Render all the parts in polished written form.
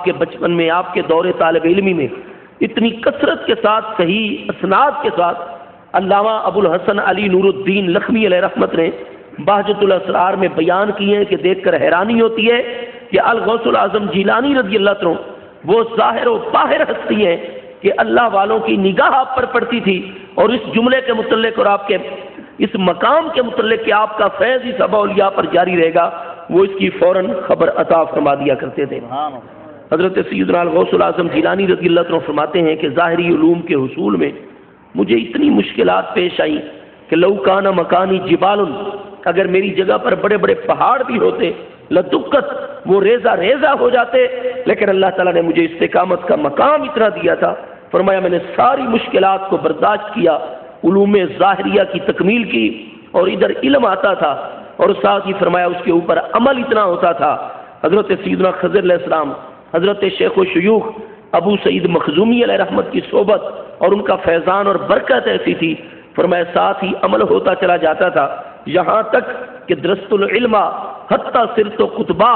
کے بچپن میں، آپ کے دور طالب علمی میں اتنی کثرت کے ساتھ صحیح اسناد کے ساتھ علامہ ابو الحسن علی نور الدین لکھمی علیہ رحمت نے بہجت الاسرار میں بیان کیے ہیں کہ دیکھ کر حیرانی ہوتی ہے کہ الغوث الاعظم جیلانی رضی اللہ عنہ وہ ظاہر و باہر ہستی ہیں کہ اللہ والوں کی نگاہ آپ پر پڑتی تھی، اور اس جملے کے متعلق اور آپ کے اس مقام کے متعلق کہ آپ کا فیض اس ابا اولیاء پر جاری رہے گا، وہ اس کی فوراً خبر عطا فرما دیا کرتے تھے۔ حضرت سیدنا الغوث الاعظم جیلانی رضی اللہ عنہ فرماتے ہیں کہ ظاہری علوم کے حصول میں مجھے اتنی مشکلات پیش آئیں کہ لو کان مکانی جبال، اگر میری جگہ پر بڑے بڑے پہاڑ بھی ہوتے لدکت، وہ ریزہ ریزہ ہو جاتے، لیکن اللہ تعالیٰ نے مجھے استقامت کا مقام اتنا دیا تھا، فرمایا میں نے ساری مشکلات کو برداشت کیا، علوم ظاہریہ کی تکمیل کی، اور ادھر علم آتا تھا، اور ساتھ ہی فرمایا اس کے اوپر عمل اتنا ہوتا تھا۔ حضرت سیدنا خضر علیہ السلام، حضرت شیخ و شیوخ ابو سعید مخزومی علیہ رحمت کی صحبت اور ان کا فیضان اور برکت ایسی تھی، فرمایا ساتھ ہی عمل ہوتا چلا جاتا تھا، یہاں تک کہ درست العلم حتی صرت و قطبہ،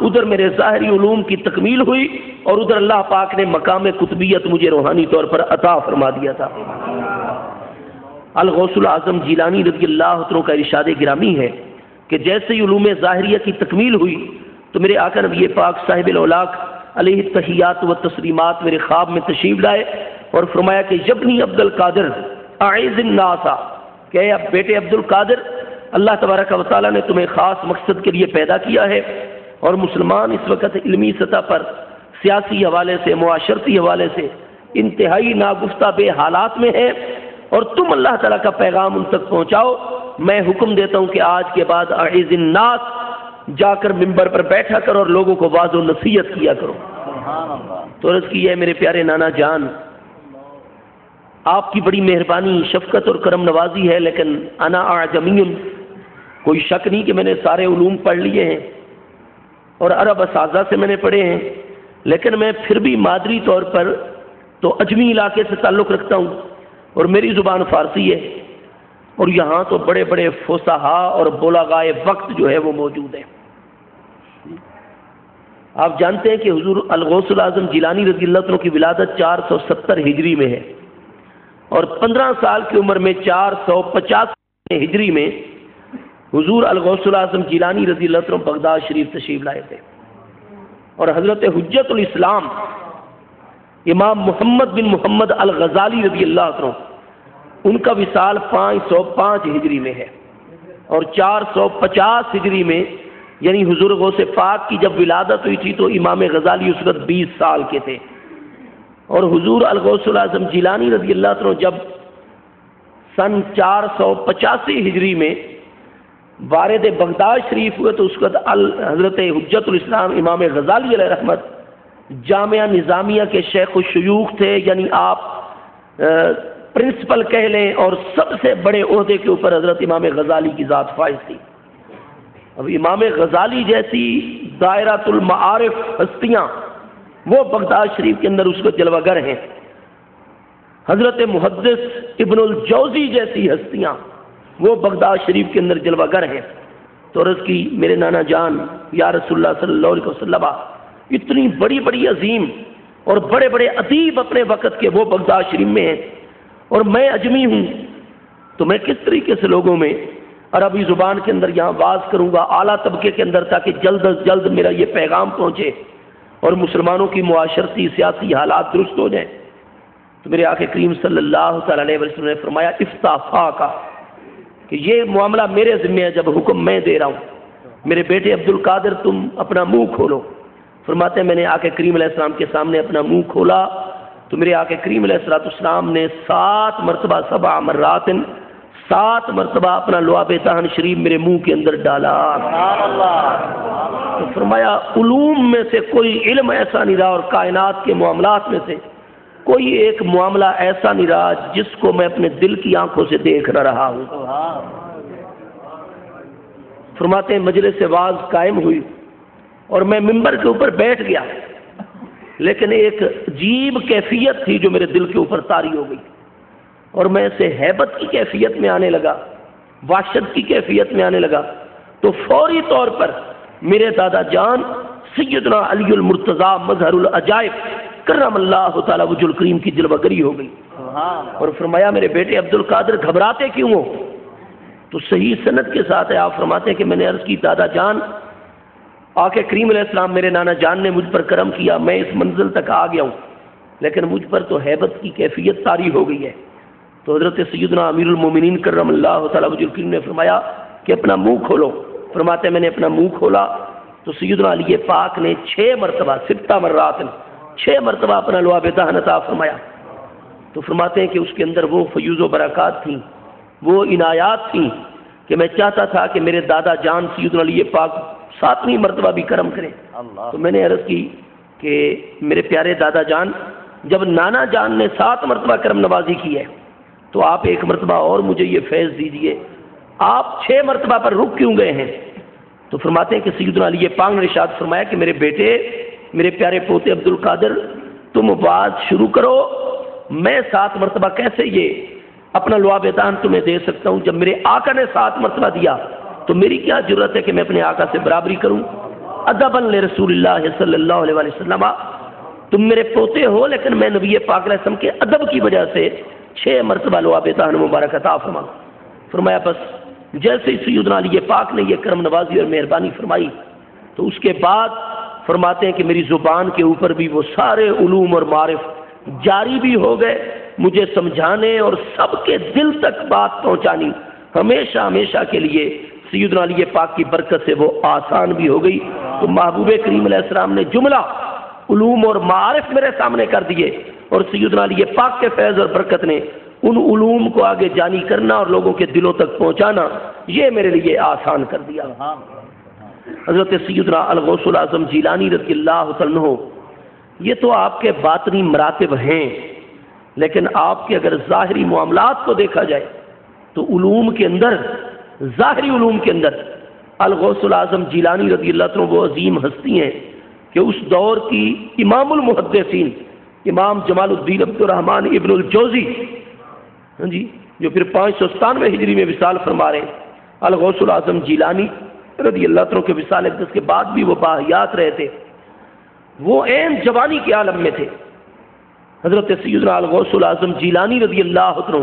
ادھر میرے ظاہری علوم کی تکمیل ہوئی، اور ادھر اللہ پاک نے مقام قطبیت مجھے روحانی طور پر عطا فرما دیا تھا۔ الغوث الاعظم جیلانی رضی اللہ عنہ کا ارشاد گرامی ہے کہ جیسے ہی علوم ظاہریہ کی تکمیل ہوئی تو میرے آقا نبی پاک صاحب الاولاق علیہ التحیات و تسلیمات میرے خواب میں تشریف لائے اور فرمایا کہ یبنی عبد القادر اعز الناس، کہ اب بیٹے عبد القادر، اللہ تبارک و تعالیٰ نے تمہیں خاص مقصد کے لیے پیدا کیا ہے، اور مسلمان اس وقت علمی سطح پر سیاسی حوالے سے، معاشرتی حوالے سے انتہائی ناگفتہ بے حالات میں ہے، اور تم اللہ تعالیٰ کا پیغام ان تک پہنچاؤ۔ میں حکم دیتا ہوں کہ آج کے بعد اعز الناس جا کر ممبر پر بیٹھا کرو اور لوگوں کو واعظ و نصیحت کیا کرو۔ تو عرض کی ہے میرے پیارے نانا جان، آپ کی بڑی مہربانی، شفقت اور کرم نوازی ہے، لیکن انا اعجمی، کوئی شک نہیں کہ میں نے سارے علوم پڑھ لیے ہیں اور عرب اساتذہ سے میں نے پڑھے ہیں، لیکن میں پھر بھی مادری طور پر تو اجمی علاقے سے تعلق رکھتا ہوں، اور میری زبان فارسی ہے، اور یہاں تو بڑے بڑے فصحاء اور بلغائے وقت جو ہے وہ موجود ہیں۔ آپ جانتے ہیں کہ حضور الغوث الاعظم جیلانی رضی اللہ عنہ کی ولادت 470 ہجری میں ہے، اور 15 سال کی عمر میں 450 ہجری میں حضور الغوث الاعظم جیلانی رضی اللہ عنہ بغداد شریف تشریف لائے تھے، اور حضرت حجت الاسلام امام محمد بن محمد الغزالی رضی اللہ عنہ، ان کا وصال 505 ہجری میں ہے، اور 450 ہجری میں یعنی حضور غوث پاک کی جب ولادت ہوئی تھی تو امام غزالی اس وقت 20 سال کے تھے، اور حضور الغوث الاعظم جیلانی رضی اللہ عنہ جب سن 485 ہجری میں وارد بغداد شریف ہوئے تو اس وقت حضرت حجت الاسلام امام غزالی علیہ رحمت جامعہ نظامیہ کے شیخ و شیوخ تھے، یعنی آپ پرنسپل کہہ لیں، اور سب سے بڑے عہدے کے اوپر حضرت امام غزالی کی ذات فائز تھی۔ اب امام غزالی جیسی دائرۃ المعارف ہستیاں وہ بغداد شریف کے اندر اس کو جلوہ گر ہیں، حضرت محدث ابن الجوزی جیسی ہستیاں وہ بغداد شریف کے اندر جلوہ گر ہیں۔ تو عرض کی میرے نانا جان یا رسول اللہ صلی اللہ علیہ وسلم، اتنی بڑی بڑی عظیم اور بڑے بڑے ادیب اپنے وقت کے وہ بغداد شریف میں ہیں، اور میں اجمی ہوں، تو میں کس طریقے سے لوگوں میں عربی زبان کے اندر یہاں باز کروں گا اعلیٰ طبقے کے اندر، تاکہ جلد از جلد میرا یہ پیغام پہنچے اور مسلمانوں کی معاشرتی سیاسی حالات درست ہو جائیں۔ تو میرے آقا کریم صلی اللہ تعالیٰ علیہ وسلم نے فرمایا افتافا کا، کہ یہ معاملہ میرے ذمہ ہے، جب حکم میں دے رہا ہوں، میرے بیٹے عبد القادر تم اپنا منہ کھولو۔ فرماتے ہیں میں نے آقا کریم علیہ السلام کے سامنے اپنا منہ کھولا تو میرے آقا کریم علیہ السلام نے 7 مرتبہ 7 مرات 7 مرتبہ اپنا لعاب دہن شریف میرے منہ کے اندر ڈالا۔ تو فرمایا علوم میں سے کوئی علم ایسا نہیں رہا، اور کائنات کے معاملات میں سے کوئی ایک معاملہ ایسا نہیں رہا جس کو میں اپنے دل کی آنکھوں سے دیکھ نہ رہا ہوں۔ فرماتے ہیں مجلس واعظ قائم ہوئی اور میں ممبر کے اوپر بیٹھ گیا، لیکن ایک عجیب کیفیت تھی جو میرے دل کے اوپر طاری ہو گئی، اور میں اسے ہیبت کی کیفیت میں آنے لگا، وحشت کی کیفیت میں آنے لگا۔ تو فوری طور پر میرے دادا جان سیدنا علی المرتضیٰ مظہر العجائب کرم اللہ تعالیٰ وجہ الکریم کی جلوہ گری ہو گئی اور فرمایا میرے بیٹے عبد القادر گھبراتے کیوں ہو؟ تو صحیح سند کے ساتھ ہے، آپ فرماتے ہیں کہ میں نے عرض کی دادا جان آقا کریم علیہ السلام میرے نانا جان نے مجھ پر کرم کیا، میں اس منزل تک آ گیا ہوں، لیکن مجھ پر تو ہیبت کی کیفیت طاری ہو گئی ہے۔ تو حضرت سیدنا امیر المومنین کرم اللہ تعالیٰ وجہ الکریم نے فرمایا کہ اپنا منہ کھولو۔ فرماتے ہیں میں نے اپنا منہ کھولا تو سیدنا علی پاک نے 6 مرتبہ 6 مرات 6 مرتبہ اپنا لعاب دہن عطا فرمایا۔ تو فرماتے ہیں کہ اس کے اندر وہ فیوز و برکات تھیں، وہ عنایات تھیں کہ میں چاہتا تھا کہ میرے دادا جان سیدنا علی پاک 7ویں مرتبہ بھی کرم کریں۔ تو میں نے عرض کی کہ میرے پیارے دادا جان، جب نانا جان نے 7 مرتبہ کرم نوازی کی ہے تو آپ 1 مرتبہ اور مجھے یہ فیض دیجئے، آپ 6 مرتبہ پر رک کیوں گئے ہیں؟ تو فرماتے ہیں کہ سیدنا علی پاک نے ارشاد فرمایا کہ میرے بیٹے، میرے پیارے پوتے عبد القادر، تم بات شروع کرو، میں 7 مرتبہ کیسے یہ اپنا لعاب دہن تمہیں دے سکتا ہوں؟ جب میرے آقا نے 7 مرتبہ دیا تو میری کیا ضرورت ہے کہ میں اپنے آقا سے برابری کروں؟ ادباً لرسول اللہ صلی اللہ علیہ وسلم، تم میرے پوتے ہو لیکن میں نبی پاک علیہ السلام کے ادب کی وجہ سے 6 مرتبہ لعاب دہن مبارک عطا فرمایا۔ بس جیسے ہی سیدنا علی پاک نے یہ کرم نوازی اور مہربانی فرمائی تو اس کے بعد فرماتے ہیں کہ میری زبان کے اوپر بھی وہ سارے علوم اور معارف جاری بھی ہو گئے، مجھے سمجھانے اور سب کے دل تک بات پہنچانی ہمیشہ ہمیشہ کے لیے سیدنا علی پاک کی برکت سے وہ آسان بھی ہو گئی۔ تو محبوب کریم علیہ السلام نے جملہ علوم اور معارف میرے سامنے کر دیے اور سیدنا علی پاک کے فیض اور برکت نے ان علوم کو آگے جانی کرنا اور لوگوں کے دلوں تک پہنچانا یہ میرے لیے آسان کر دیا۔ حضرت سیدنا الغوث الاعظم جیلانی رضی اللہ تعالیٰ عنہ، یہ تو آپ کے باطنی مراتب ہیں، لیکن آپ کے اگر ظاہری معاملات کو دیکھا جائے تو علوم کے اندر، ظاہری علوم کے اندر الغوث الاعظم جیلانی رضی اللہ عنہ وہ عظیم ہستی ہیں کہ اس دور کی امام المحدثین امام جمال الدین عبد الرحمن ابن الجوزی جو پھر 597 ہجری میں وصال فرما رہے ہیں، الغوث الاعظم جیلانی رضی اللہ عنہ کے وصال اقدس کے بعد بھی وہ باحیات رہے تھے، وہ عین جوانی کے عالم میں تھے۔ حضرت سیدنا الغوث الاعظم جیلانی رضی اللہ عنہ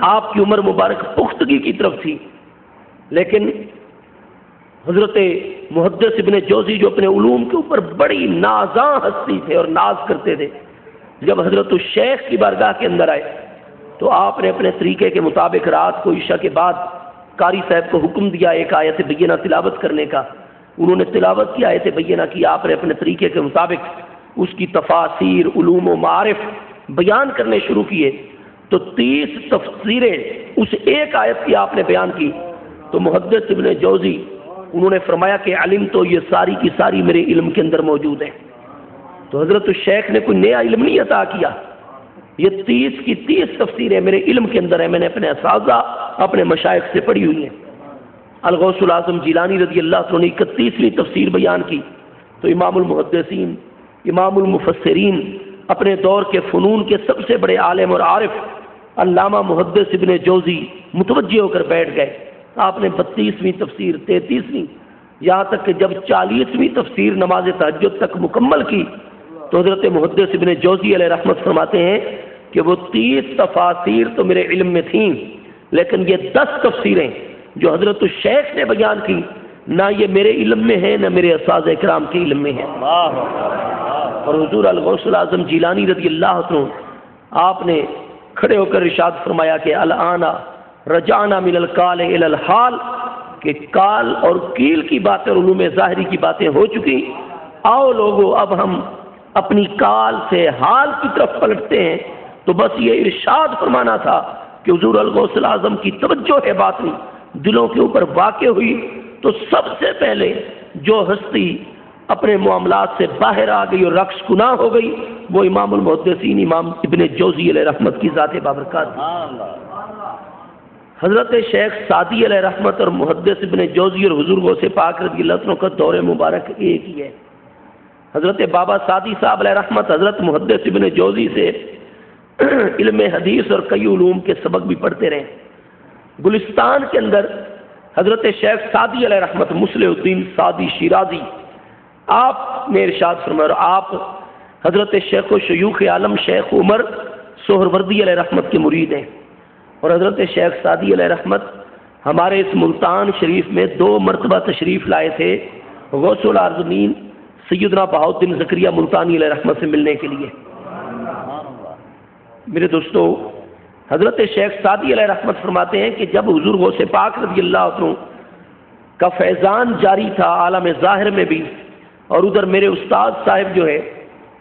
آپ کی عمر مبارک پختگی کی طرف تھی، لیکن حضرت محدث ابن جوزی جو اپنے علوم کے اوپر بڑی نازاں ہستی تھے اور ناز کرتے تھے، جب حضرت الشیخ کی بارگاہ کے اندر آئے تو آپ نے اپنے طریقے کے مطابق رات کو عشاء کے بعد قاری صاحب کو حکم دیا ایک آیت بینہ تلاوت کرنے کا۔ انہوں نے تلاوت کی، آیت بینہ کی، آپ نے اپنے طریقے کے مطابق اس کی تفاسیر، علوم و معارف بیان کرنے شروع کیے تو 30 تفسیریں اس ایک آیت کی آپ نے بیان کی۔ تو محدث ابن جوزی انہوں نے فرمایا کہ علم تو یہ ساری کی ساری میرے علم کے اندر موجود ہے۔ تو حضرت الشیخ نے کوئی نیا علم نہیں عطا کیا، یہ 30 کی 30 تفسیریں میرے علم کے اندر ہیں، میں نے اپنے اساتذہ اپنے مشائخ سے پڑھی ہوئی ہیں۔ الغوث الاعظم جیلانی رضی اللہ عنہ نے 31ویں تفسیر بیان کی تو امام المحدثین، امام المفسرین، اپنے دور کے فنون کے سب سے بڑے عالم اور عارف علامہ محدث ابن جوزی متوجہ ہو کر بیٹھ گئے۔ آپ نے 32ویں تفسیر، 33ویں، یہاں تک کہ جب 40ویں تفسیر نماز تہجد تک مکمل کی تو حضرت محدث ابن جوزی علیہ رحمت فرماتے ہیں کہ وہ 30 تفاسیر تو میرے علم میں تھیں، لیکن یہ 10 تفسیریں جو حضرت الشیخ نے بیان کی نہ یہ میرے علم میں ہیں نہ میرے اساتذہ اکرام کے علم میں ہیں۔ اور حضور الغوث الاعظم جیلانی رضی اللہ عنہ آپ نے کھڑے ہو کر ارشاد فرمایا کہ الآن رجعنا من القال الى الحال، کہ کال اور کیل کی باتیں اور علوم ظاہری کی باتیں ہو چکی، آؤ لوگو اب ہم اپنی کال سے حال کی طرف پلٹتے ہیں۔ تو بس یہ ارشاد فرمانا تھا کہ حضور الغوث الاعظم کی توجہ ہے باطنی دلوں کے اوپر واقع ہوئی تو سب سے پہلے جو ہستی اپنے معاملات سے باہر آ گئی اور رقص گناہ ہو گئی وہ امام المحدثین امام ابن جوزی علیہ رحمت کی ذات بابرکات۔ حضرت شیخ سعدی علیہ رحمت اور محدث ابن جوزی اور حضور غوث پاک رضی اللہ عنہ کا دور مبارک ایک ہی ہے۔ حضرت بابا سعدی صاحب علیہ رحمت حضرت محدث ابن جوزی سے علم حدیث اور کئی علوم کے سبق بھی پڑھتے رہے۔ گلستان کے اندر حضرت شیخ سعدی علیہ رحمت مصلح الدین سعدی شیرازی آپ نے ارشاد فرمایا، اور آپ حضرت شیخ و شیوخ عالم شیخ عمر سہروردی علیہ رحمت کے مرید ہیں، اور حضرت شیخ سعدی علیہ رحمت ہمارے اس ملتان شریف میں 2 مرتبہ تشریف لائے تھے غوث العارضین سیدنا بہاؤالدین زکریا ملتانی علیہ رحمت سے ملنے کے لیے۔ میرے دوستو، حضرت شیخ سعدی علیہ رحمت فرماتے ہیں کہ جب حضور غوث پاک رضی اللہ عنہ کا فیضان جاری تھا عالم ظاہر میں بھی، اور ادھر میرے استاد صاحب جو ہے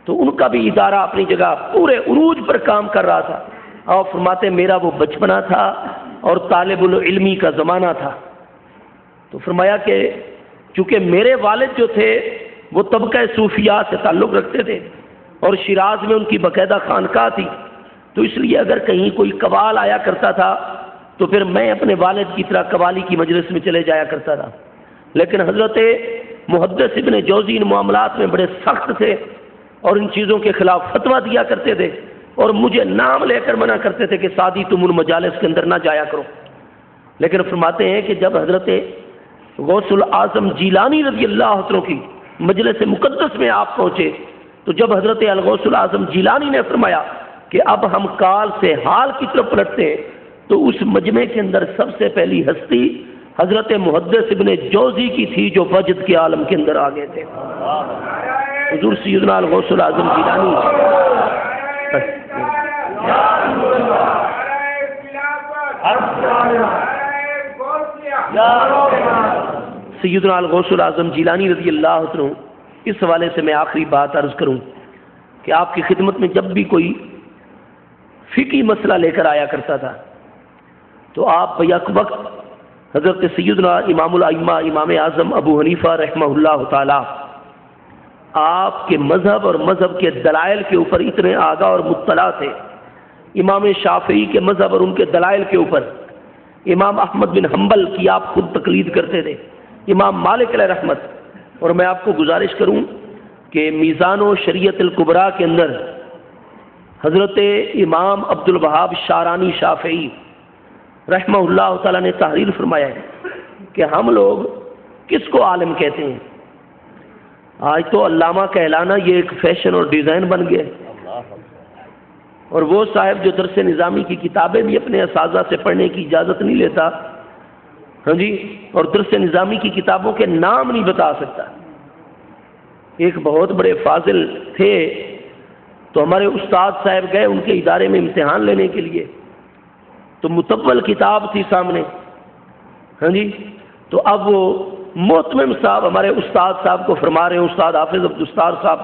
تو ان کا بھی ادارہ اپنی جگہ پورے عروج پر کام کر رہا تھا، اور فرماتے میرا وہ بچپنا تھا اور طالب العلمی کا زمانہ تھا۔ تو فرمایا کہ چونکہ میرے والد جو تھے وہ طبقہ صوفیاء سے تعلق رکھتے تھے اور شیراز میں ان کی باقاعدہ خانقاہ تھی، تو اس لیے اگر کہیں کوئی قوال آیا کرتا تھا تو پھر میں اپنے والد کی طرح قوالی کی مجلس میں چلے جایا کرتا تھا۔ لیکن حضرت محدث ابن جوزی ان معاملات میں بڑے سخت تھے اور ان چیزوں کے خلاف فتویٰ دیا کرتے تھے، اور مجھے نام لے کر منع کرتے تھے کہ سعدی تم ان مجالس کے اندر نہ جایا کرو۔ لیکن فرماتے ہیں کہ جب حضرت غوث العظم جیلانی رضی اللہ عنہ کی مجلس مقدس میں آپ پہنچے، تو جب حضرت الغوث العظم جیلانی نے فرمایا کہ اب ہم کال سے حال کی طرف پلٹتے ہیں، تو اس مجمع کے اندر سب سے پہلی ہستی حضرت محدث ابن جوزی کی تھی جو وجد کے عالم کے اندر آ گئے تھے۔ حضور سیدنا الغوث العظم جیلانی سیدنا الغوث العظم جیلانی رضی اللہ عنہ، اس حوالے سے میں آخری بات عرض کروں کہ آپ کی خدمت میں جب بھی کوئی فقہی مسئلہ لے کر آیا کرتا تھا تو آپ بیک وقت حضرت سیدنا امام الائمہ امام اعظم ابو حنیفہ رحمہ اللہ تعالی آپ کے مذہب اور مذہب کے دلائل کے اوپر اتنے آگاہ اور مطلع تھے، امام شافعی کے مذہب اور ان کے دلائل کے اوپر، امام احمد بن حنبل کی آپ خود تقلید کرتے تھے، امام مالک علیہ رحمت، اور میں آپ کو گزارش کروں کہ میزان و شریعت الکبریٰ کے اندر حضرت امام عبد الوہاب شارانی شافعی رحمہ اللہ تعالیٰ نے تحریر فرمایا ہے کہ ہم لوگ کس کو عالم کہتے ہیں؟ آج تو علامہ کہلانا یہ ایک فیشن اور ڈیزائن بن گیا، اور وہ صاحب جو درس نظامی کی کتابیں بھی اپنے اساتذہ سے پڑھنے کی اجازت نہیں لیتا، ہاں جی، اور درس نظامی کی کتابوں کے نام نہیں بتا سکتا۔ ایک بہت بڑے فاضل تھے، تو ہمارے استاد صاحب گئے ان کے ادارے میں امتحان لینے کے لیے، تو مطول کتاب تھی سامنے، ہاں جی، تو اب وہ محتمم صاحب ہمارے استاد صاحب کو فرما رہے ہیں، استاد حافظ عبدالستار صاحب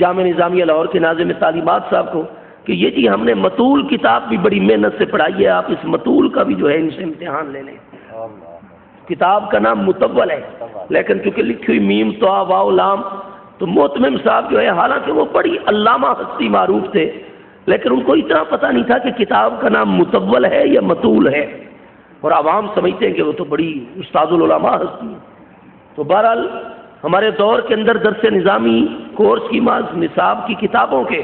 جامع نظامیہ لاہور کے ناظم تعلیمات صاحب کو، کہ یہ جی ہم نے مطول کتاب بھی بڑی محنت سے پڑھائی ہے، آپ اس مطول کا بھی جو ہے ان سے امتحان لے لیں۔ کتاب کا نام مطول ہے، لیکن چونکہ لکھی ہوئی میم تو واو لام، تو محتمم صاحب جو ہے حالانکہ وہ بڑی علامہ ہستی معروف تھے، لیکن ان کو اتنا پتہ نہیں تھا کہ کتاب کا نام مطول ہے یا مطول ہے، اور عوام سمجھتے ہیں کہ وہ تو بڑی استاد العلماء ہستی ہیں۔ تو بہرحال ہمارے دور کے اندر درس نظامی کورس کی نصاب کی کتابوں کے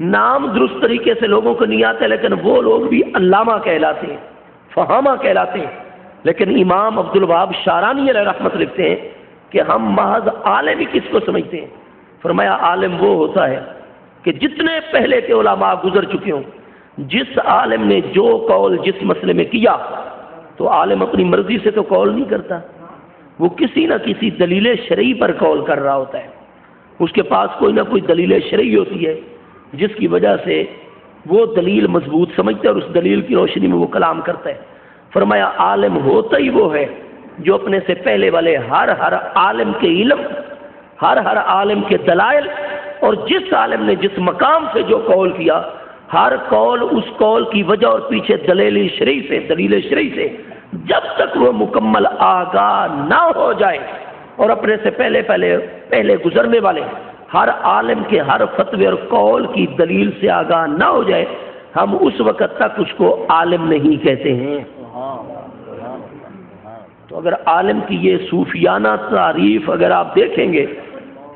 نام درست طریقے سے لوگوں کو نہیں آتے، لیکن وہ لوگ بھی علامہ کہلاتے ہیں، فہامہ کہلاتے ہیں۔ لیکن امام عبد الوہاب شارانی علیہ رحمت لکھتے ہیں کہ ہم محض عالم ہی کس کو سمجھتے ہیں؟ فرمایا عالم وہ ہوتا ہے کہ جتنے پہلے کے علماء گزر چکے ہوں، جس عالم نے جو قول جس مسئلے میں کیا، تو عالم اپنی مرضی سے تو قول نہیں کرتا، وہ کسی نہ کسی دلیل شرعی پر قول کر رہا ہوتا ہے، اس کے پاس کوئی نہ کوئی دلیل شرعی ہوتی ہے جس کی وجہ سے وہ دلیل مضبوط سمجھتا ہے اور اس دلیل کی روشنی میں وہ کلام کرتا ہے۔ فرمایا عالم ہوتا ہی وہ ہے جو اپنے سے پہلے والے ہر عالم کے علم، ہر عالم کے دلائل، اور جس عالم نے جس مقام سے جو قول کیا، ہر قول اس قول کی وجہ اور پیچھے دلیل شرعی سے جب تک وہ مکمل آگاہ نہ ہو جائے، اور اپنے سے پہلے گزرنے والے ہر عالم کے ہر فتوے اور قول کی دلیل سے آگاہ نہ ہو جائے، ہم اس وقت تک اس کو عالم نہیں کہتے ہیں۔ تو اگر عالم کی یہ صوفیانہ تعریف اگر آپ دیکھیں گے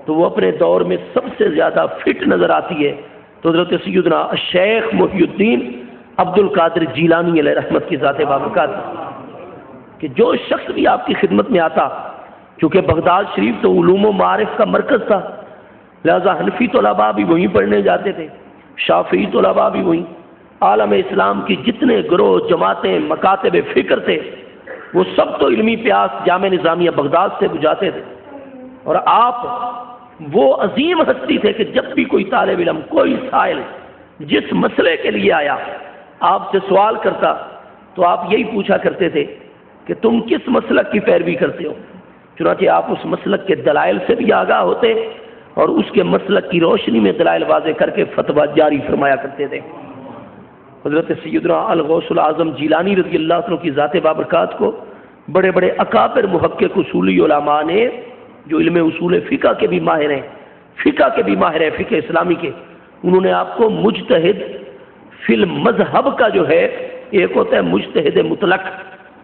تو وہ اپنے دور میں سب سے زیادہ فٹ نظر آتی ہے تو حضرت سیدنا شیخ محی الدین عبد القادر جیلانی علیہ رحمت کی ذات بابرکات، کہ جو شخص بھی آپ کی خدمت میں آتا چونکہ بغداد شریف تو علوم و معارف کا مرکز تھا، لہذا حنفی طلباء بھی وہیں پڑھنے جاتے تھے، شافعی طلباء بھی وہیں، عالم اسلام کی جتنے گروہ جماعتیں مکاتب فکر تھے وہ سب تو علمی پیاس جامع نظامیہ بغداد سے بجھاتے تھے۔ اور آپ وہ عظیم ہستی تھے کہ جب بھی کوئی طالب علم، کوئی سائل جس مسئلے کے لیے آیا آپ سے سوال کرتا تو آپ یہی پوچھا کرتے تھے کہ تم کس مسلک کی پیروی کرتے ہو، چنانچہ آپ اس مسلک کے دلائل سے بھی آگاہ ہوتے اور اس کے مسلک کی روشنی میں دلائل واضح کر کے فتویٰ جاری فرمایا کرتے تھے۔ حضرت سیدنا الغوث العظم جیلانی رضی اللہ عنہ کی ذات بابرکات کو بڑے بڑے اکابر محقق اصولی علماء نے، جو علم اصول فقہ کے بھی ماہر ہیں، فقہ کے بھی ماہر ہیں، فقہ اسلامی کے، انہوں نے آپ کو مجتہد فی المذہب کا جو ہے، ایک ہوتا ہے مجتہد مطلق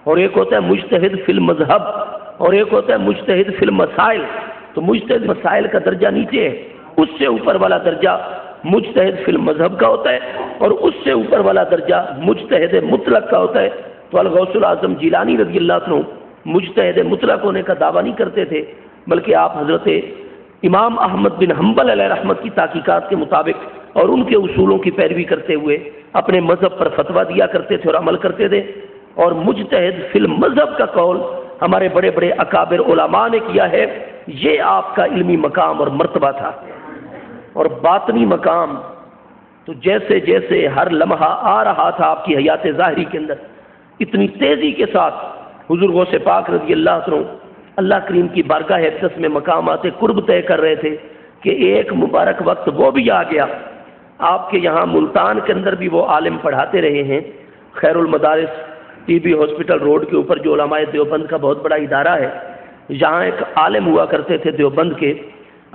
اور ایک ہوتا ہے مجتہد فی المذہب اور ایک ہوتا ہے مجتہد فی المسائل۔ تو مجتہد مسائل کا درجہ نیچے ہے، اس سے اوپر والا درجہ مجتہد فی المذہب کا ہوتا ہے اور اس سے اوپر والا درجہ مجتہد مطلق کا ہوتا ہے۔ تو الغوث العظم جیلانی رضی اللہ عنہ مجتہد مطلق ہونے کا دعویٰ نہیں کرتے تھے، بلکہ آپ حضرت امام احمد بن حنبل علیہ رحمت کی تحقیقات کے مطابق اور ان کے اصولوں کی پیروی کرتے ہوئے اپنے مذہب پر فتویٰ دیا کرتے تھے اور عمل کرتے تھے۔ اور مجتہد فی المذہب کا قول ہمارے بڑے بڑے اکابر علماء نے کیا ہے، یہ آپ کا علمی مقام اور مرتبہ تھا۔ اور باطنی مقام تو جیسے جیسے ہر لمحہ آ رہا تھا آپ کی حیات ظاہری کے اندر، اتنی تیزی کے ساتھ حضور غوث پاک رضی اللہ عنہ اللہ کریم کی بارگاہ اقدس میں مقامات قرب طے کر رہے تھے کہ ایک مبارک وقت وہ بھی آ گیا۔ آپ کے یہاں ملتان کے اندر بھی وہ عالم پڑھاتے رہے ہیں، خیر المدارس ٹی بی ہاسپٹل روڈ کے اوپر جو علماء دیوبند کا بہت بڑا ادارہ ہے، یہاں ایک عالم ہوا کرتے تھے دیوبند کے،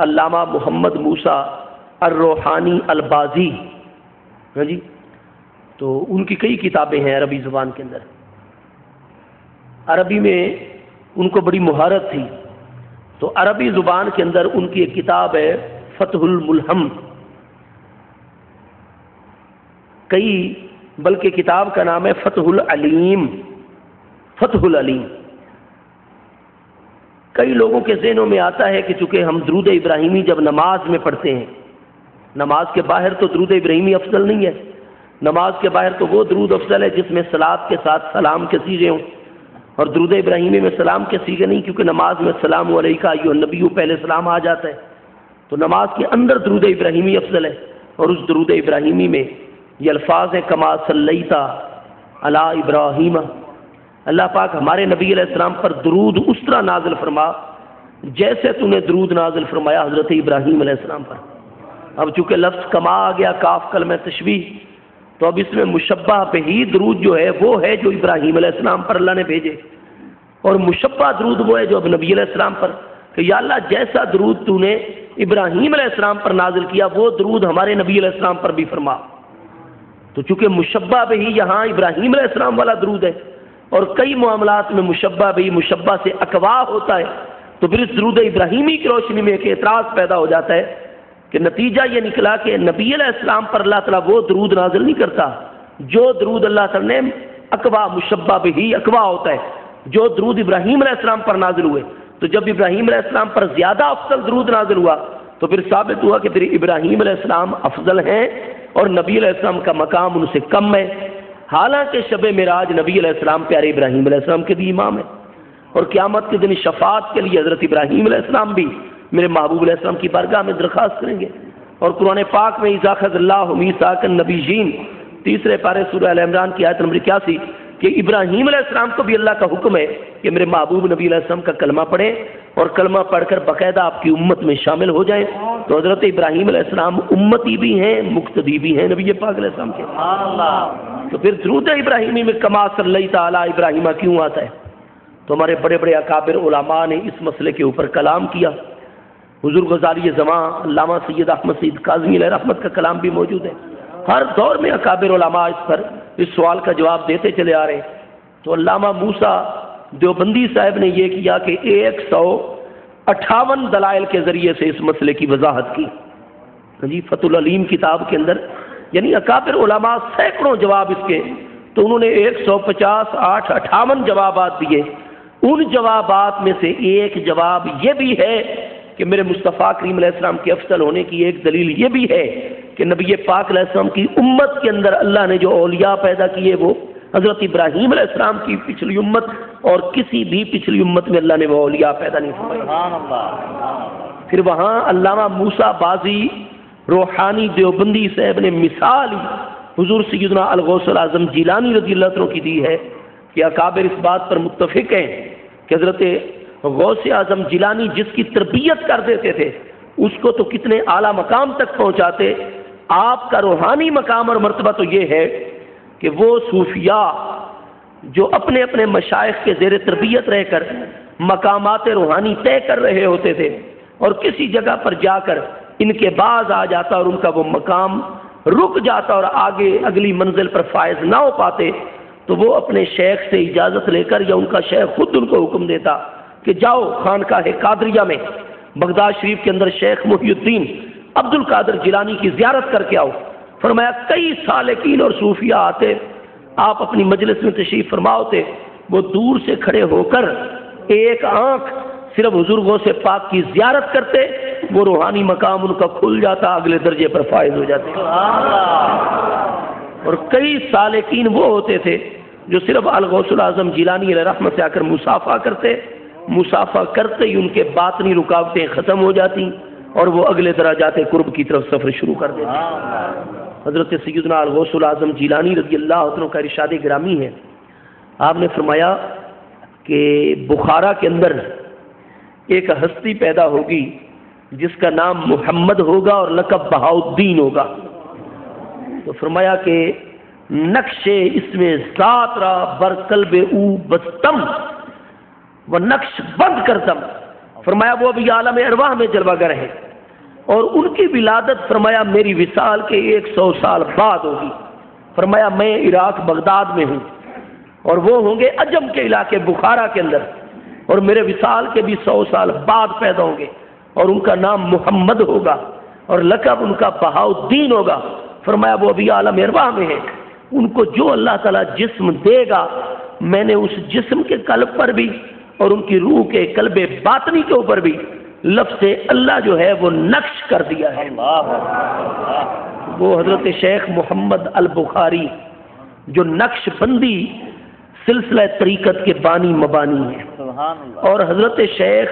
علامہ محمد موسیٰ الروحانی البازی، ہاں جی، تو ان کی کئی کتابیں ہیں عربی زبان کے اندر، عربی میں ان کو بڑی مہارت تھی، تو عربی زبان کے اندر ان کی ایک کتاب ہے فتح الملہم، بلکہ کتاب کا نام ہے فتح العلیم، فتح العلیم۔ کئی لوگوں کے ذہنوں میں آتا ہے کہ چونکہ ہم درود ابراہیمی جب نماز میں پڑھتے ہیں، نماز کے باہر تو درود ابراہیمی افضل نہیں ہے، نماز کے باہر تو وہ درود افضل ہے جس میں صلات کے ساتھ سلام کے صیغے ہوں، اور درود ابراہیمی میں سلام کے صیغے نہیں، کیونکہ نماز میں السلام علیکہ ایھا النبی پہلے سلام آ جاتا ہے، تو نماز کے اندر درود ابراہیمی افضل ہے۔ اور اس درود ابراہیمی میں یہ الفاظ ہیں کما صلیت علی ابراہیم، اللہ پاک ہمارے نبی علیہ السلام پر درود اس طرح نازل فرما جیسے تو نے درود نازل فرمایا حضرت ابراہیم علیہ السلام پر۔ اب چونکہ لفظ کما آ گیا، کاف کلمہ تشبیہ، تو اب اس میں مشبہ پہ ہی درود جو ہے وہ ہے جو ابراہیم علیہ السلام پر اللہ نے بھیجے، اور مشبہ درود وہ ہے جو اب نبی علیہ السلام پر، کہ یا اللہ جیسا درود تو نے ابراہیم علیہ السلام پر نازل کیا وہ درود ہمارے نبی علیہ السلام پر بھی فرما۔ تو چونکہ مشبہ بھی یہاں ابراہیم علیہ السلام والا درود ہے، اور کئی معاملات میں مشبہ بھی مشبہ سے اقوا ہوتا ہے، تو پھر اس درود ابراہیمی کی روشنی میں ایک اعتراض پیدا ہو جاتا ہے کہ نتیجہ یہ نکلا کہ نبی علیہ السلام پر اللہ تعالیٰ وہ درود نازل نہیں کرتا جو درود اللہ تعالیٰ نے اقوا مشبہ بھی اقوا ہوتا ہے، جو درود ابراہیم علیہ السلام پر نازل ہوئے۔ تو جب ابراہیم علیہ السلام پر زیادہ افضل درود نازل ہوا تو پھر ثابت ہوا کہ پھر ابراہیم علیہ السلام افضل ہیں اور نبی علیہ السلام کا مقام ان سے کم ہے، حالانکہ شب معراج نبی علیہ السلام پیارے ابراہیم علیہ السلام کے بھی امام ہے، اور قیامت کے دن شفاعت کے لیے حضرت ابراہیم علیہ السلام بھی میرے محبوب علیہ السلام کی بارگاہ میں درخواست کریں گے۔ اور قرآن پاک میں اذا اخذ اللہ میثاق النبیین، تیسرے پارے سورہ ال عمران کی آیت نمبر 81، کہ ابراہیم علیہ السلام کو بھی اللہ کا حکم ہے کہ میرے محبوب نبی علیہ السلام کا کلمہ پڑھیں اور کلمہ پڑھ کر باقاعدہ آپ کی امت میں شامل ہو جائیں۔ تو حضرت ابراہیم علیہ السلام امتی بھی ہیں، مقتدی بھی ہیں نبی پاک علیہ السلام کے۔ تو پھر درود ابراہیمی میں کما صلیت علی ابراہیم کیوں آتا ہے؟ تو ہمارے بڑے بڑے اکابر علماء نے اس مسئلے کے اوپر کلام کیا۔ حضور غزالی زماں علامہ سید احمد سعید کاظمی علیہ رحمت کا کلام بھی موجود ہے۔ ہر دور میں اکابر علماء اس پر اس سوال کا جواب دیتے چلے آ رہے ہیں۔ تو علامہ موسیٰ دیوبندی صاحب نے یہ کیا کہ 158 دلائل کے ذریعے سے اس مسئلے کی وضاحت کی۔ جی فتح العلیم کتاب کے اندر یعنی اکابر علماء سینکڑوں جواب اس کے، تو انہوں نے 150 8 58 جوابات دیے ان جوابات میں سے ایک جواب یہ بھی ہے کہ میرے مصطفیٰ کریم علیہ السلام کے افضل ہونے کی ایک دلیل یہ بھی ہے کہ نبی پاک علیہ السلام کی امت کے اندر اللہ نے جو اولیاء پیدا کیے وہ حضرت ابراہیم علیہ السلام کی پچھلی امت اور کسی بھی پچھلی امت میں اللہ نے وہ اولیاء پیدا نہیں فرمائے۔ پھر وہاں علامہ موسیٰ بازی روحانی دیوبندی صاحب نے مثال حضور سیدنا الغوث الاعظم جیلانی رضی اللہ عنہ کی دی ہے کہ اکابر اس بات پر متفق ہیں کہ حضرت غوث اعظم جیلانی جس کی تربیت کر دیتے تھے اس کو تو کتنے اعلیٰ مقام تک پہنچاتے، آپ کا روحانی مقام اور مرتبہ تو یہ ہے کہ وہ صوفیاء جو اپنے اپنے مشائخ کے زیر تربیت رہ کر مقامات روحانی طے کر رہے ہوتے تھے اور کسی جگہ پر جا کر ان کے باز آ جاتا اور ان کا وہ مقام رک جاتا اور آگے اگلی منزل پر فائز نہ ہو پاتے تو وہ اپنے شیخ سے اجازت لے کر یا ان کا شیخ خود ان کو حکم دیتا کہ جاؤ خانقاہ قادریہ میں بغداد شریف کے اندر شیخ محی الدین عبد القادر جیلانی کی زیارت کر کے آؤ۔ فرمایا کئی سالکین اور صوفیاء آتے، آپ اپنی مجلس میں تشریف فرما ہوتے، وہ دور سے کھڑے ہو کر ایک آنکھ صرف حضور غوث پاک کی زیارت کرتے، وہ روحانی مقام ان کا کھل جاتا، اگلے درجے پر فائز ہو جاتے۔ اور کئی سالکین وہ ہوتے تھے جو صرف الغوث الاعظم جیلانی علیہ رحمت سے آ کر مصافحہ کرتے، مصافحہ کرتے ہی ان کے باطنی رکاوٹیں ختم ہو جاتی اور وہ اگلے درجات قرب کی طرف سفر شروع کر دیتے۔ حضرت سیدنا الغوث الاعظم جیلانی رضی اللہ عنہ کا ارشاد گرامی ہے، آپ نے فرمایا کہ بخارا کے اندر ایک ہستی پیدا ہوگی جس کا نام محمد ہوگا اور لقب بہاؤالدین ہوگا۔ تو فرمایا کہ نقش اس میں ذات را بر قلب او بستم وہ نقش بند کرتم۔ فرمایا وہ ابھی عالم ارواح میں جلوہ گر ہے اور ان کی ولادت فرمایا میری وصال کے 100 سال بعد ہوگی۔ فرمایا میں عراق بغداد میں ہوں اور وہ ہوں گے عجم کے علاقے بخارا کے اندر اور میرے وصال کے بھی 100 سال بعد پیدا ہوں گے اور ان کا نام محمد ہوگا اور لقب ان کا بہاؤالدین ہوگا۔ فرمایا وہ ابھی عالم ارواح میں ہے، ان کو جو اللہ تعالیٰ جسم دے گا میں نے اس جسم کے قلب پر بھی اور ان کی روح کے قلب باطنی کے اوپر بھی لفظ اللہ جو ہے وہ نقش کر دیا ہے۔ وہ حضرت شیخ محمد البخاری جو نقش بندی سلسلہ طریقت کے بانی مبانی ہیں اور حضرت شیخ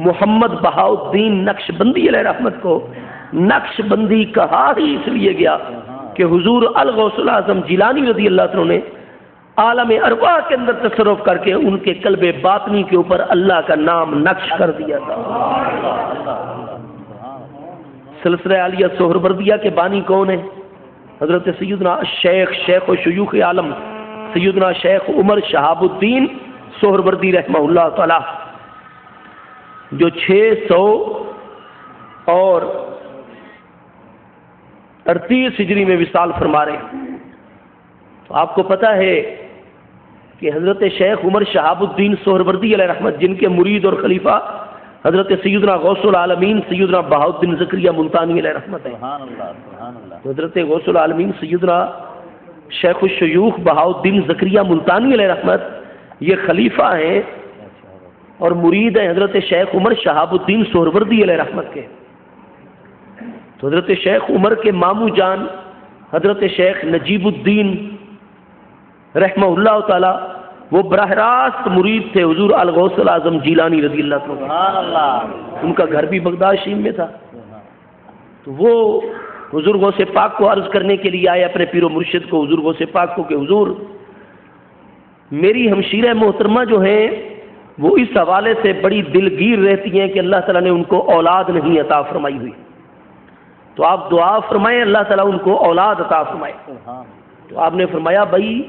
محمد بہاؤالدین نقش بندی علیہ رحمت کو نقش بندی کہا ہی اس لیے گیا کہ حضور الغوث الاعظم جیلانی رضی اللہ عنہ نے عالم ارواح کے اندر تصرف کر کے ان کے قلب باطنی کے اوپر اللہ کا نام نقش کر دیا تھا۔ سلسلہ عالیہ سہروردیہ کے بانی کون ہیں؟ حضرت سیدنا شیخ و شیوخ عالم سیدنا شیخ عمر شہاب الدین سہروردی رحمہ اللہ تعالی جو 600 اور 38 ہجری میں وصال فرما رہے ہیں۔ تو آپ کو پتہ ہے کہ حضرت شیخ عمر شہاب الدین سہروردی علیہ رحمت جن کے مرید اور خلیفہ حضرت سیدنا غوث العالمین سیدنا بہاؤالدین زکریا ملتانی علیہ رحمت ہے۔ حضرت غوث العالمین سیدنا شیخ الشیوخ بہاؤالدین زکریا ملتانی علیہ رحمت یہ خلیفہ ہیں اور مرید ہیں حضرت شیخ عمر شہاب الدین سہروردی علیہ رحمت کے۔ تو حضرت شیخ عمر کے ماموں جان حضرت شیخ نجیب الدین رحمہ اللہ تعالی وہ براہ راست مرید تھے حضور الغوث الاعظم جیلانی رضی اللہ عنہ، ان کا گھر بھی بغداد شریف میں تھا۔ تو وہ حضور غوث پاک کو عرض کرنے کے لیے آئے اپنے پیر و مرشد کو حضور غوث پاک کو کہ حضور میری ہمشیرہ محترمہ جو ہیں وہ اس حوالے سے بڑی دلگیر رہتی ہیں کہ اللہ تعالیٰ نے ان کو اولاد نہیں عطا فرمائی ہوئی، تو آپ دعا فرمائیں اللہ تعالیٰ ان کو اولاد عطا فرمائے۔ تو آپ نے فرمایا بھائی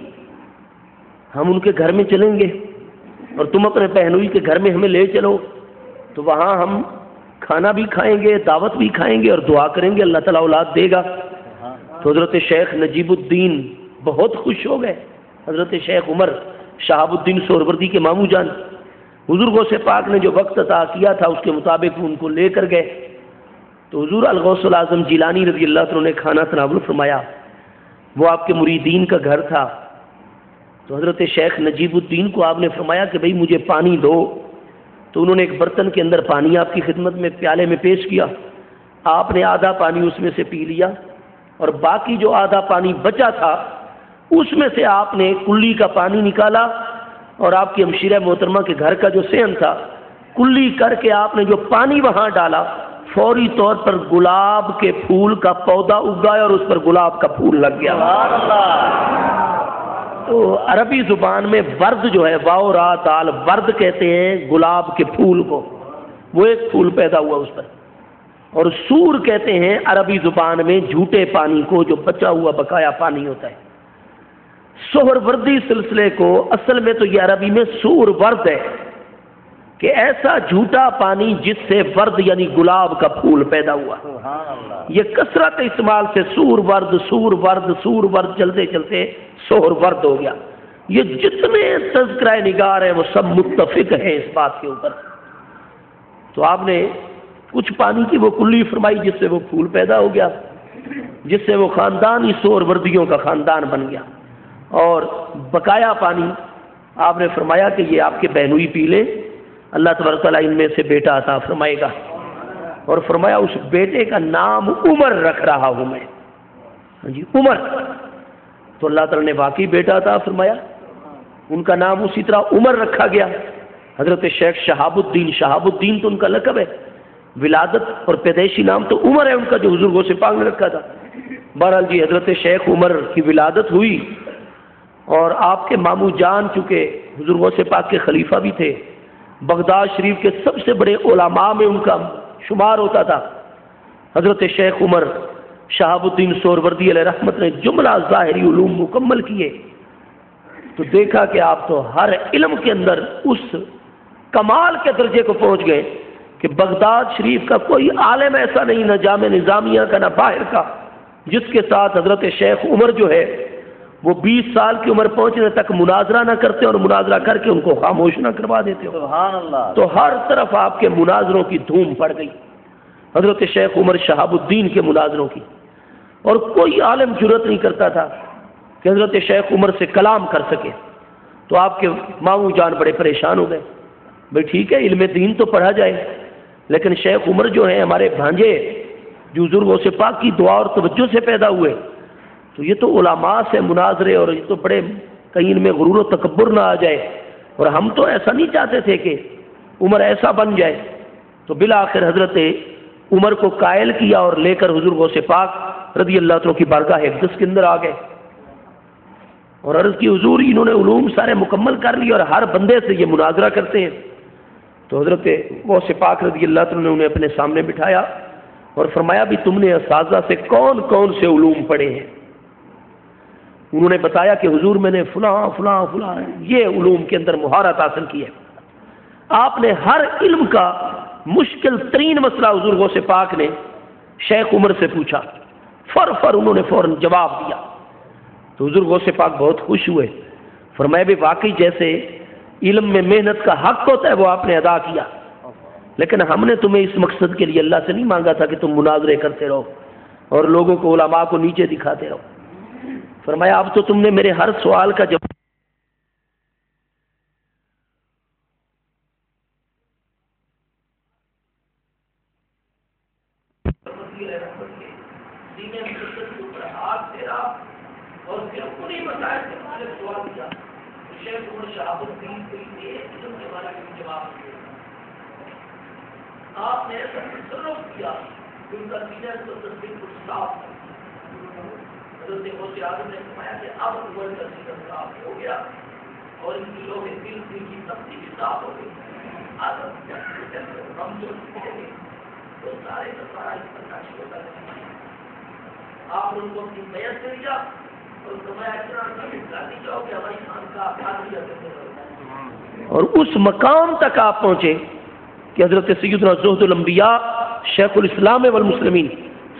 ہم ان کے گھر میں چلیں گے اور تم اپنے بہنوئی کے گھر میں ہمیں لے چلو، تو وہاں ہم کھانا بھی کھائیں گے دعوت بھی کھائیں گے اور دعا کریں گے اللہ تعالیٰ اولاد دے گا۔ تو حضرت شیخ نجیب الدین بہت خوش ہو گئے، حضرت شیخ عمر شہاب الدین سہروردی کے ماموں جان حضور غوث پاک نے جو وقت عطا کیا تھا اس کے مطابق ان کو لے کر گئے۔ تو حضور الغوث الاعظم جیلانی رضی اللہ عنہ نے کھانا تناول فرمایا، وہ آپ کے مریدین کا گھر تھا تو حضرت شیخ نجیب الدین کو آپ نے فرمایا کہ بھئی مجھے پانی دو. تو انہوں نے ایک برتن کے اندر پانی آپ کی خدمت میں پیالے میں پیش کیا. آپ نے آدھا پانی اس میں سے پی لیا اور باقی جو آدھا پانی بچا تھا اس میں سے آپ نے کلی کا پانی نکالا اور آپ کی ہمشیرہ محترمہ کے گھر کا جو صحن تھا کلی کر کے آپ نے جو پانی وہاں ڈالا فوری طور پر گلاب کے پھول کا پودا اگایا اور اس پر گلاب کا پھول لگ گیا. تو عربی زبان میں ورد جو ہے واو را دال ورد کہتے ہیں گلاب کے پھول کو. وہ ایک پھول پیدا ہوا اس پر. اور سور کہتے ہیں عربی زبان میں جھوٹے پانی کو جو بچا ہوا بقایا پانی ہوتا ہے. سہر وردی سلسلے کو اصل میں تو یہ عربی میں سور ورد ہے کہ ایسا جھوٹا پانی جس سے ورد یعنی گلاب کا پھول پیدا ہوا. یہ کثرت استعمال سے سور ورد سور ورد سور ورد چلتے چلتے سہر ورد ہو گیا. یہ جتنے تذکرہ نگار ہیں وہ سب متفق ہیں اس بات کے اوپر. تو آپ نے کچھ پانی کی وہ کلی فرمائی جس سے وہ پھول پیدا ہو گیا, جس سے وہ خاندان ہی سور وردیوں کا خاندان بن گیا. اور بقایا پانی آپ نے فرمایا کہ یہ آپ کے بہنوئی پی لیں, اللہ تبارک تعالیٰ ان میں سے بیٹا عطا فرمائے گا. اور فرمایا اس بیٹے کا نام عمر رکھ رہا ہوں میں. جی عمر. تو اللہ تعالیٰ نے واقعی بیٹا عطا فرمایا, ان کا نام اسی طرح عمر رکھا گیا. حضرت شیخ شہاب الدین تو ان کا لقب ہے, ولادت اور پیدائشی نام تو عمر ہے ان کا جو حضور غوث پاک نے رکھا تھا. بہرحال جی حضرت شیخ عمر کی ولادت ہوئی اور آپ کے ماموں جان چونکہ حضور غوث پاک کے خلیفہ بھی تھے, بغداد شریف کے سب سے بڑے علماء میں ان کا شمار ہوتا تھا. حضرت شیخ عمر شہاب الدین سہروردی علیہ رحمت نے جملہ ظاہری علوم مکمل کیے تو دیکھا کہ آپ تو ہر علم کے اندر اس کمال کے درجے کو پہنچ گئے کہ بغداد شریف کا کوئی عالم ایسا نہیں, نہ جامع نظامیہ کا نہ باہر کا, جس کے ساتھ حضرت شیخ عمر جو ہے وہ 20 سال کی عمر پہنچنے تک مناظرہ نہ کرتے اور مناظرہ کر کے ان کو خاموش نہ کروا دیتے. سبحان اللہ. تو ہر طرف آپ کے مناظروں کی دھوم پڑ گئی, حضرت شیخ عمر شہاب الدین کے مناظروں کی. اور کوئی عالم جرأت نہیں کرتا تھا کہ حضرت شیخ عمر سے کلام کر سکے. تو آپ کے ماموں جان بڑے پریشان ہو گئے, بھائی ٹھیک ہے علم دین تو پڑھا جائے, لیکن شیخ عمر جو ہیں ہمارے بھانجے جو حضور غوث پاک کی دعا اور توجہ سے پیدا ہوئے, تو یہ تو علماء سے مناظرے اور یہ تو بڑے کہیں ان میں غرور و تکبر نہ آ جائے, اور ہم تو ایسا نہیں چاہتے تھے کہ عمر ایسا بن جائے. تو بالآخر حضرت عمر کو قائل کیا اور لے کر حضور غوث پاک رضی اللہ عنہ کی بارگاہ اقدس کے اندر آ گئے اور عرض کی حضور انہوں نے علوم سارے مکمل کر لیے اور ہر بندے سے یہ مناظرہ کرتے ہیں. تو حضرت غوث پاک رضی اللہ عنہ نے انہیں اپنے سامنے بٹھایا اور فرمایا بھی تم نے اساتذہ سے کون کون سے علوم پڑھے ہیں. انہوں نے بتایا کہ حضور میں نے فلاں فلاں فلاں یہ علوم کے اندر مہارت حاصل کی ہے. آپ نے ہر علم کا مشکل ترین مسئلہ حضور غوث پاک نے شیخ عمر سے پوچھا, فر انہوں نے فوراً جواب دیا. تو حضور غوث پاک بہت خوش ہوئے, فرمایا بھی واقعی جیسے علم میں محنت کا حق ہوتا ہے وہ آپ نے ادا کیا, لیکن ہم نے تمہیں اس مقصد کے لیے اللہ سے نہیں مانگا تھا کہ تم مناظرے کرتے رہو اور لوگوں کو علماء کو نیچے دکھاتے رہو. فرمایا اب تو تم نے میرے ہر سوال کا جواب آپ نے ایسا تصرف کیا کہ ان کا سینہ تو تصدیق کو صاف کر دیا. حضرت غوث اعظم نے فرمایا کہ اب عمر کا سینہ صاف ہو گیا اور ان کی لوگ دل کی تبدیلی بھی صاف ہو گئی. ہم جو تو سارے کا سارا اس پر نقش ہوتا ہے. آپ نے ان کو اپنی بیعت سے لیا اور فرمایا اتنا نہیں جاؤ کہ ہماری خان کا آدمی ہوتا. اور اس مقام تک آپ پہنچے کہ حضرت سیدنا زہد الانبیاء شیخ الاسلام والمسلمین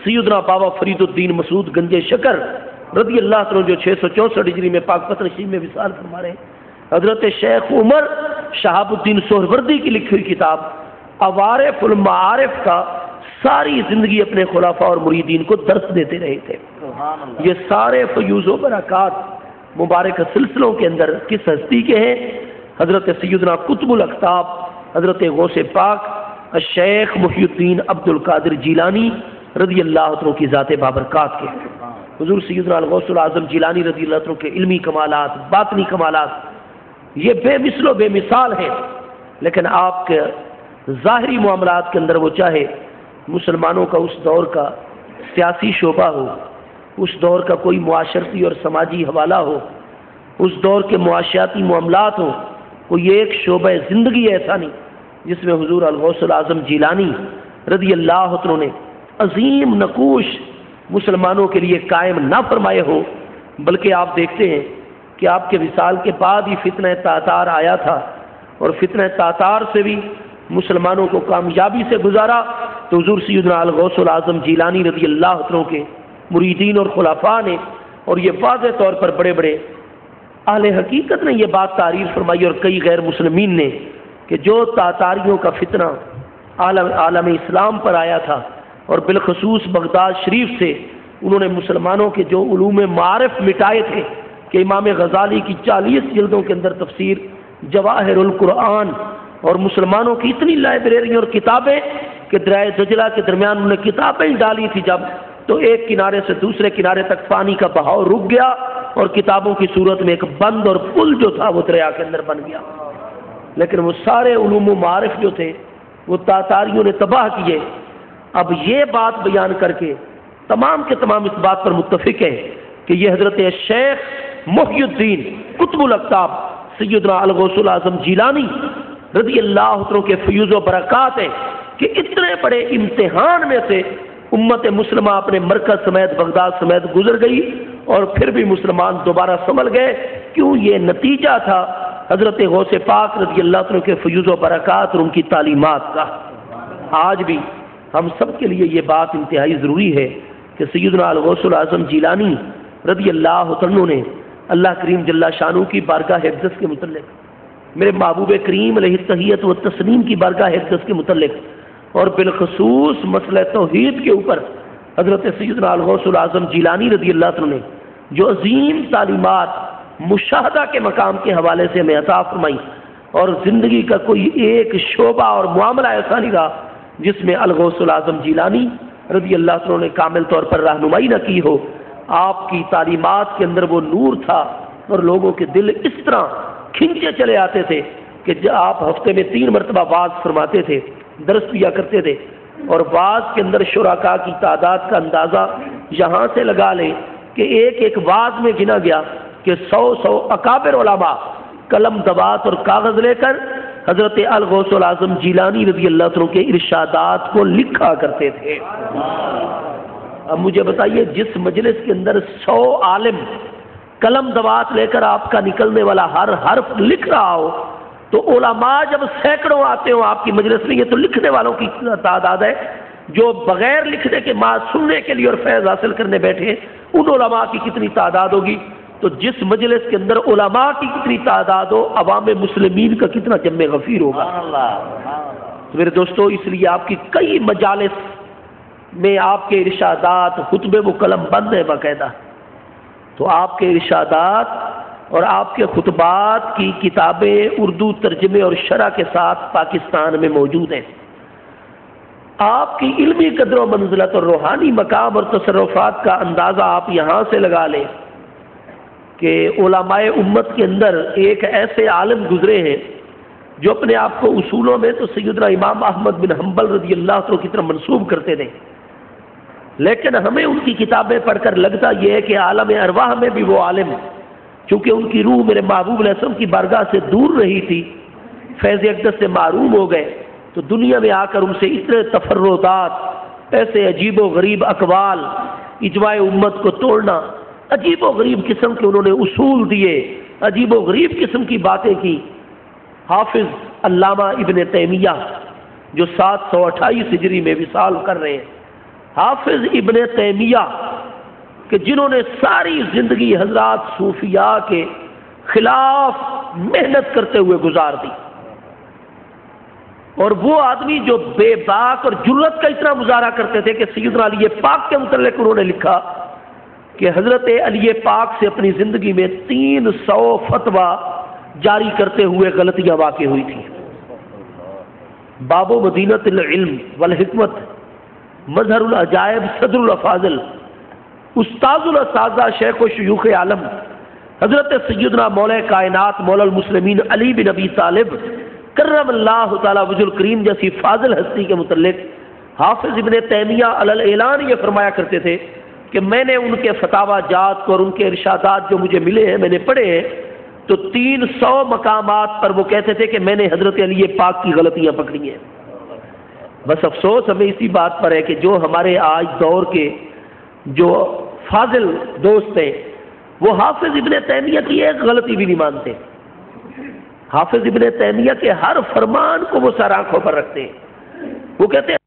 سیدنا بابا فرید الدین مسعود گنج شکر رضی اللہ عنہ جو 664 ہجری میں پاک پتن شریف میں وصال فرما رہے ہیں, حضرت شیخ عمر شہاب الدین سہروردی کی لکھی ہوئی کتاب عوارف المعارف کا ساری زندگی اپنے خلفاء اور مریدین کو درس دیتے رہے تھے. یہ سارے فیوز و برکات مبارک سلسلوں کے اندر کس ہستی کے ہیں؟ حضرت سیدنا قطب الاقطاب حضرت غوث پاک الشیخ محی الدین عبد القادر جیلانی رضی اللہ عنہ کی ذات بابرکات کے۔ حضور سیدنا الغوث العظم جیلانی رضی اللہ عنہ کے علمی کمالات، باطنی کمالات یہ بے مثل و بے مثال ہیں، لیکن آپ کے ظاہری معاملات کے اندر وہ چاہے مسلمانوں کا اس دور کا سیاسی شعبہ ہو، اس دور کا کوئی معاشرتی اور سماجی حوالہ ہو، اس دور کے معاشیاتی معاملات ہوں، کوئی ایک شعبہ زندگی ایسا نہیں جس میں حضور الغوث العظم جیلانی رضی اللہ عنہ نے عظیم نقوش مسلمانوں کے لیے قائم نہ فرمائے ہو، بلکہ آپ دیکھتے ہیں کہ آپ کے وصال کے بعد ہی فتنہ تاتار آیا تھا، اور فتنہ تاتار سے بھی مسلمانوں کو کامیابی سے گزارا تو حضور سیدنا الغوث العظم جیلانی رضی اللہ عنہ کے مریدین اور خلفاء نے، اور یہ واضح طور پر بڑے بڑے اہل حقیقت نے یہ بات تعریف فرمائی، اور کئی غیر مسلمین نے، کہ جو تاتاریوں کا فتنہ عالم اسلام پر آیا تھا اور بالخصوص بغداد شریف سے انہوں نے مسلمانوں کے جو علوم معارف مٹائے تھے، کہ امام غزالی کی 40 جلدوں کے اندر تفسیر جواہر القرآن، اور مسلمانوں کی اتنی لائبریریاں اور کتابیں کہ دریائے دجلہ کے درمیان انہوں نے کتابیں ڈالی تھی جب، تو ایک کنارے سے دوسرے کنارے تک پانی کا بہاؤ رک گیا اور کتابوں کی صورت میں ایک بند اور پل جو تھا وہ دریا کے اندر بن گیا، لیکن وہ سارے علوم و معارف جو تھے وہ تاتاریوں نے تباہ کیے۔ اب یہ بات بیان کر کے تمام کے تمام اس بات پر متفق ہیں کہ یہ حضرت شیخ محی الدین قطب الاقطاب سیدنا الغوث العظم جیلانی رضی اللہ عنہ کے فیوز و برکات ہیں کہ اتنے بڑے امتحان میں سے امت مسلمہ اپنے مرکز سمیت بغداد سمیت گزر گئی، اور پھر بھی مسلمان دوبارہ سنبھل گئے۔ کیوں؟ یہ نتیجہ تھا حضرت غوث پاک رضی اللہ عنہ کے فیوز و برکات اور ان کی تعلیمات کا۔ آج بھی ہم سب کے لیے یہ بات انتہائی ضروری ہے کہ سیدنا الغوث العظم جیلانی رضی اللہ عنہ نے اللہ کریم جل شانہ کی بارگاہ اقدس کے متعلق، میرے محبوب کریم علیہ التحیت و تسلیم کی بارگاہ اقدس کے متعلق، اور بالخصوص مسئلہ توحید کے اوپر حضرت سیدنا الغوث العظم جیلانی رضی اللہ عنہ نے جو عظیم تعلیمات مشاہدہ کے مقام کے حوالے سے ہمیں عطا فرمائی، اور زندگی کا کوئی ایک شعبہ اور معاملہ ایسا نہیں رہا جس میں الغوث العظم جیلانی رضی اللہ عنہ نے کامل طور پر رہنمائی نہ کی ہو۔ آپ کی تعلیمات کے اندر وہ نور تھا، اور لوگوں کے دل اس طرح کھنچے چلے آتے تھے کہ آپ ہفتے میں 3 مرتبہ واعظ فرماتے تھے، درس دیا کرتے تھے، اور واعظ کے اندر شرکاء کی تعداد کا اندازہ یہاں سے لگا لیں کہ ایک ایک واعظ میں گنا گیا کہ 100 اکابر علماء قلم دوات اور کاغذ لے کر حضرت الغوث العظم جیلانی رضی اللہ عنہ کے ارشادات کو لکھا کرتے تھے۔ اب مجھے بتائیے، جس مجلس کے اندر 100 عالم قلم دوات لے کر آپ کا نکلنے والا ہر حرف لکھ رہا ہو، تو علماء جب سینکڑوں آتے ہوں آپ کی مجلس میں، یہ تو لکھنے والوں کی تعداد ہے، جو بغیر لکھنے کے سننے کے لیے اور فیض حاصل کرنے بیٹھے ہیں ان علماء کی کتنی تعداد ہوگی؟ تو جس مجلس کے اندر علماء کی کتنی تعداد ہو، عوام مسلمین کا کتنا جم غفیر ہوگا۔ تو میرے دوستو، اس لیے آپ کی کئی مجالس میں آپ کے ارشادات خطبے و قلم بند ہے باقاعدہ، تو آپ کے ارشادات اور آپ کے خطبات کی کتابیں اردو ترجمے اور شرح کے ساتھ پاکستان میں موجود ہیں۔ آپ کی علمی قدر و منزلت اور روحانی مقام اور تصرفات کا اندازہ آپ یہاں سے لگا لیں کہ علماء امت کے اندر ایک ایسے عالم گزرے ہیں جو اپنے آپ کو اصولوں میں تو سیدنا امام احمد بن حنبل رضی اللہ عنہ کی طرف منسوب کرتے تھے، لیکن ہمیں ان کی کتابیں پڑھ کر لگتا یہ ہے کہ عالم ارواح میں بھی وہ عالم، چونکہ ان کی روح میرے محبوب علیہ السلام کی بارگاہ سے دور رہی تھی، فیض اقدس سے محروم ہو گئے، تو دنیا میں آ کر ان سے اتنے تفرعات، ایسے عجیب و غریب اقوال، اجماع امت کو توڑنا، عجیب و غریب قسم کے انہوں نے اصول دیے، عجیب و غریب قسم کی باتیں کی۔ حافظ علامہ ابن تیمیہ جو 728 ہجری میں وصال کر رہے ہیں، حافظ ابن تیمیہ کہ جنہوں نے ساری زندگی حضرات صوفیاء کے خلاف محنت کرتے ہوئے گزار دی، اور وہ آدمی جو بے باک اور جرت کا اتنا مظاہرہ کرتے تھے کہ سیدنا علی پاک کے متعلق انہوں نے لکھا کہ حضرت علی پاک سے اپنی زندگی میں 300 فتویٰ جاری کرتے ہوئے غلطیاں واقع ہوئی تھیں۔ باب و مدینۃ العلم والحکمت، مظہر العجائب، صدر الافاضل، استاذ الاساتذہ، شیخ و شیوخ عالم حضرت سیدنا مولا کائنات مولا المسلمین علی بن ابی طالب کرم اللہ تعالی وجہ الکریم جیسی فاضل ہستی کے متعلق حافظ ابن تیمیہ علی الاعلان یہ فرمایا کرتے تھے کہ میں نے ان کے فتاوی جات کو اور ان کے ارشادات جو مجھے ملے ہیں، میں نے پڑھے ہیں، تو 300 مقامات پر وہ کہتے تھے کہ میں نے حضرت علی پاک کی غلطیاں پکڑی ہیں۔ بس افسوس ہمیں اسی بات پر ہے کہ جو ہمارے آج دور کے جو فاضل دوست ہیں وہ حافظ ابن تیمیہ کی ایک غلطی بھی نہیں مانتے، حافظ ابن تیمیہ کے ہر فرمان کو وہ سر آنکھوں پر رکھتے ہیں۔ وہ کہتے ہیں